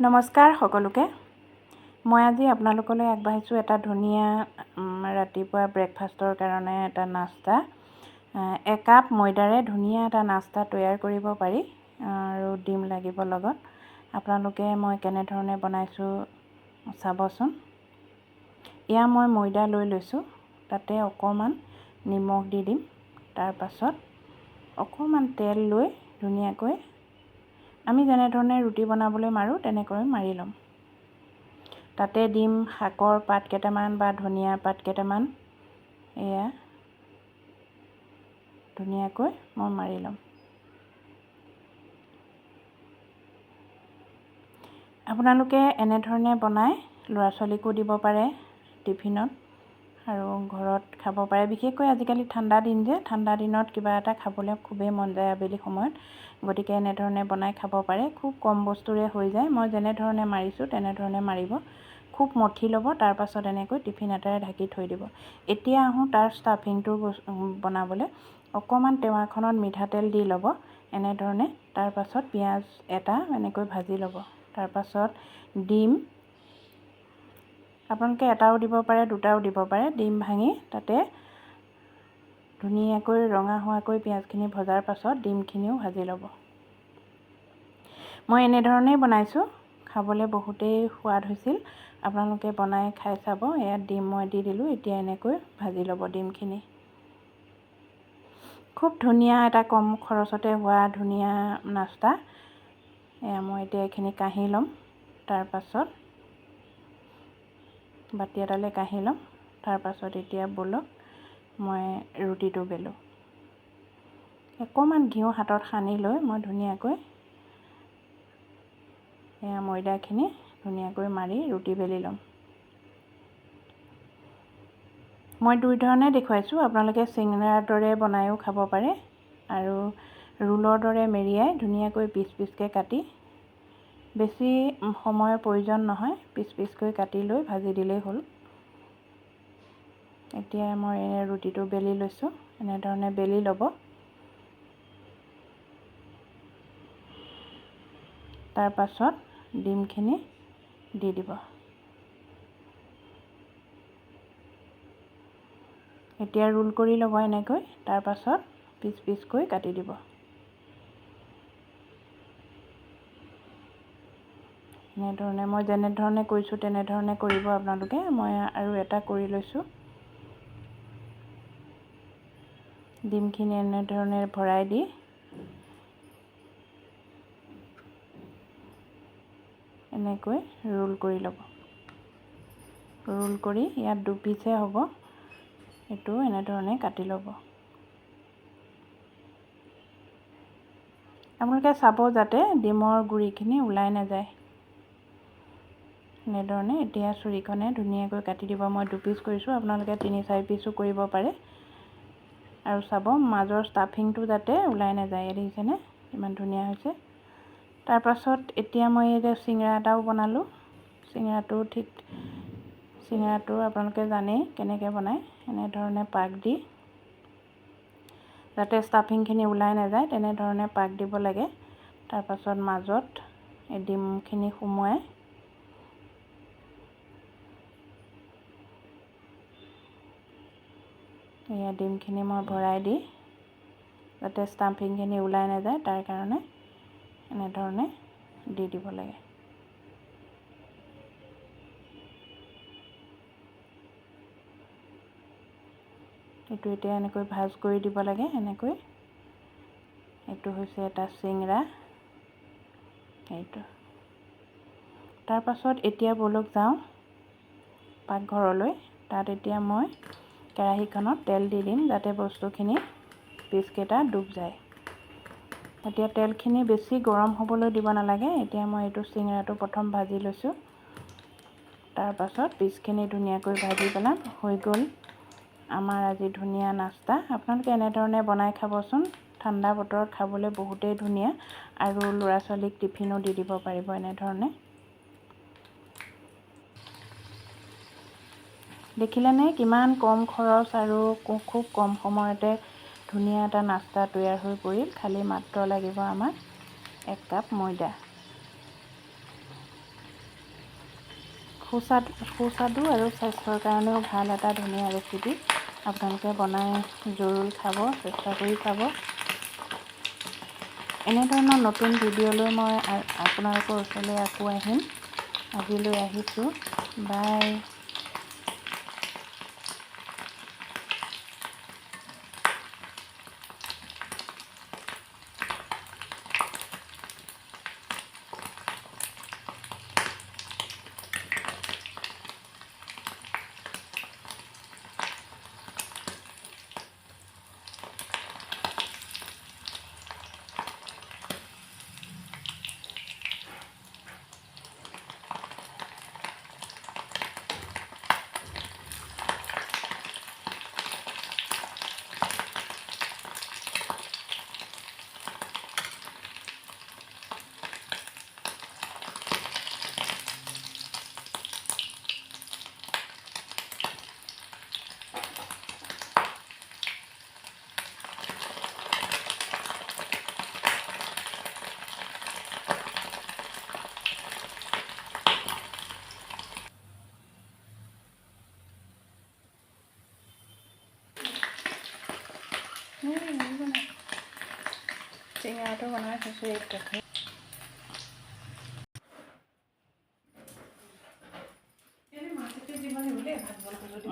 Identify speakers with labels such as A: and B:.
A: নমস্কাৰ সকলোকে। মই আজি আপোনালোকলৈ আগবাঢ়িছোঁ এটা ধুনীয়া ৰাতিপুৱা ব্ৰেকফাষ্টৰ কাৰণে এটা নাস্তা। একাপ ময়দাৰে ধুনীয়া এটা নাস্তা তৈয়াৰ কৰিব পাৰি আৰু ডিম লাগিব লগত। আপোনালোকে মই কেনেধৰণে বনাইছোঁ চাবচোন। এয়া মই ময়দা লৈ লৈছোঁ, তাতে অকণমান নিমখ দি দিম। তাৰ পাছত অকণমান তেল লৈ ধুনীয়াকৈ আমি যেনেধৰণে ৰুটি বনাবলৈ মাৰোঁ তেনেকৈ মাৰি ল'ম। তাতে দিম শাকৰ পাত কেইটামান বা ধনিয়া পাত কেইটামান। এয়া ধুনীয়াকৈ মই মাৰি ল'ম। আপোনালোকে এনেধৰণে বনাই ল'ৰা ছোৱালীকো দিব পাৰে টিফিনত আৰু ঘৰত খাব পাৰে। বিশেষকৈ আজিকালি ঠাণ্ডা দিন যে, ঠাণ্ডা দিনত কিবা এটা খাবলৈ খুবেই মন যায় আবেলি সময়ত। গতিকে এনেধৰণে বনাই খাব পাৰে। খুব কম বস্তুৰে হৈ যায়। মই যেনেধৰণে মাৰিছোঁ তেনেধৰণে মাৰিব। খুব মঠি ল'ব, তাৰ পাছত এনেকৈ টিফিন এটাৰে ঢাকি থৈ দিব। এতিয়া আহোঁ তাৰ ষ্টাফিংটো বনাবলৈ। অকণমান টেৱাখনত মিঠাতেল দি ল'ব এনেধৰণে। তাৰ পাছত পিঁয়াজ এটা এনেকৈ ভাজি ল'ব। তাৰ পাছত ডিম আপোনালোকে এটাও দিব পাৰে, দুটাও দিব পাৰে। ডিম ভাঙি তাতে ধুনীয়াকৈ ৰঙা হোৱাকৈ পিঁয়াজখিনি ভজাৰ পাছত ডিমখিনিও ভাজি ল'ব। মই এনেধৰণেই বনাইছোঁ, খাবলৈ বহুতেই সোৱাদ হৈছিল। আপোনালোকে বনাই খাই চাব। এয়া ডিম মই দি দিলোঁ। এতিয়া এনেকৈ ভাজি ল'ব ডিমখিনি। খুব ধুনীয়া এটা কম খৰচতে হোৱা ধুনীয়া নাস্তা। এয়া মই এতিয়া এইখিনি কাঢ়ি ল'ম। তাৰ পাছত বাতি এটালৈ কাঢ়ি ল'ম। তাৰ পাছত এতিয়া ব'লক মই ৰুটিটো বেলোঁ। অকণমান ঘিউ হাতত সানি লৈ মই ধুনীয়াকৈ এয়া ময়দাখিনি ধুনীয়াকৈ মাৰি ৰুটি বেলি ল'ম। মই দুই ধৰণে দেখুৱাইছোঁ। আপোনালোকে চিঙৰাৰ দৰে বনায়ো খাব পাৰে আৰু ৰোলৰ দৰে মেৰিয়াই ধুনীয়াকৈ পিচ পিচকৈ কাটি, বেছি সময়ৰ প্ৰয়োজন নহয়, পিচ পিচকৈ কাটি লৈ ভাজি দিলেই হ'ল। এতিয়া মই ৰুটিটো বেলি লৈছোঁ। এনেধৰণে বেলি ল'ব। তাৰ পাছত ডিমখিনি দি দিব। এতিয়া ৰোল কৰি ল'ব এনেকৈ। তাৰ পাছত পিচ পিচকৈ কাটি দিব। এনেধৰণে মই যেনেধৰণে কৰিছোঁ তেনেধৰণে কৰিব আপোনালোকে। মই আৰু এটা কৰি লৈছোঁ। ডিমখিনি এনেধৰণে ভৰাই দি এনেকৈ ৰোল কৰি ল'ব। ৰোল কৰি ইয়াত দুপিচহে হ'ব, এইটো এনেধৰণে কাটি ল'ব। আপোনালোকে চাব যাতে ডিমৰ গুৰিখিনি ওলাই নাযায়। এনেধৰণে এতিয়া চুৰিখনে ধুনীয়াকৈ কাটি দিব। মই দুপিচ কৰিছোঁ, আপোনালোকে 3-4 পিচো কৰিব পাৰে। আৰু চাব মাজৰ ষ্টাফিংটো যাতে ওলাই নাযায়। দেখিছেনে ইমান ধুনীয়া হৈছে। তাৰ পাছত এতিয়া মই এতিয়া চিঙৰা এটাও বনালোঁ। চিঙৰাটো আপোনালোকে জানেই কেনেকৈ বনায়। এনেধৰণে পাক দি যাতে ষ্টাফিংখিনি ওলাই নাযায় তেনেধৰণে পাক দিব লাগে। তাৰ পাছত মাজত এই ডিমখিনি সুমুৱাই এয়া ডিমখিনি মই ভৰাই দি যাতে ষ্টাফিংখিনি ওলাই নাযায় তাৰ কাৰণে এনেধৰণে দি দিব লাগে। এইটো এতিয়া এনেকৈ ভাজ কৰি দিব লাগে। এনেকৈ এইটো হৈছে এটা চিঙৰা। এইটো তাৰ পাছত এতিয়া ব'লক যাওঁ পাকঘৰলৈ। তাত এতিয়া মই কেৰাহীখনত তেল দি দিম যাতে বস্তুখিনি পিচকেইটা ডুব যায়। এতিয়া তেলখিনি বেছি গৰম হ'বলৈ দিব নালাগে। এতিয়া মই এইটো চিঙৰাটো প্ৰথম ভাজি লৈছোঁ। তাৰ পাছত পিচখিনি ধুনীয়াকৈ ভাজি পেলাম। হৈ গ'ল আমাৰ আজি ধুনীয়া নাস্তা। আপোনালোকে এনেধৰণে বনাই খাবচোন। ঠাণ্ডা বতৰত খাবলৈ বহুতেই ধুনীয়া আৰু ল'ৰা ছোৱালীক টিফিনো দি দিব পাৰিব এনেধৰণে। দেখিলেনে কিমান কম খৰচ আৰু খুব কম সময়তে ধুনীয়া এটা নাস্তা তৈয়াৰ হৈ পৰিল। খালি মাত্ৰ লাগিব আমাক 1 কাপ ময়দা। সুস্বাদু আৰু স্বাস্থ্যৰ কাৰণেও ভাল এটা ধুনীয়া ৰেচিপি। আপোনালোকে বনাই জৰুৰ খাব, চেষ্টা কৰি চাব। এনেধৰণৰ নতুন ভিডিঅ'লৈ মই আপোনালোকৰ ওচৰলৈ আকৌ আহিম। আজিলৈ আহিছোঁ, বাই। চিঙৰাটো বনাই থৈছোঁ এই কেটলি। মাছতে দিব লাগিব দেই, ভাত বনাব যদি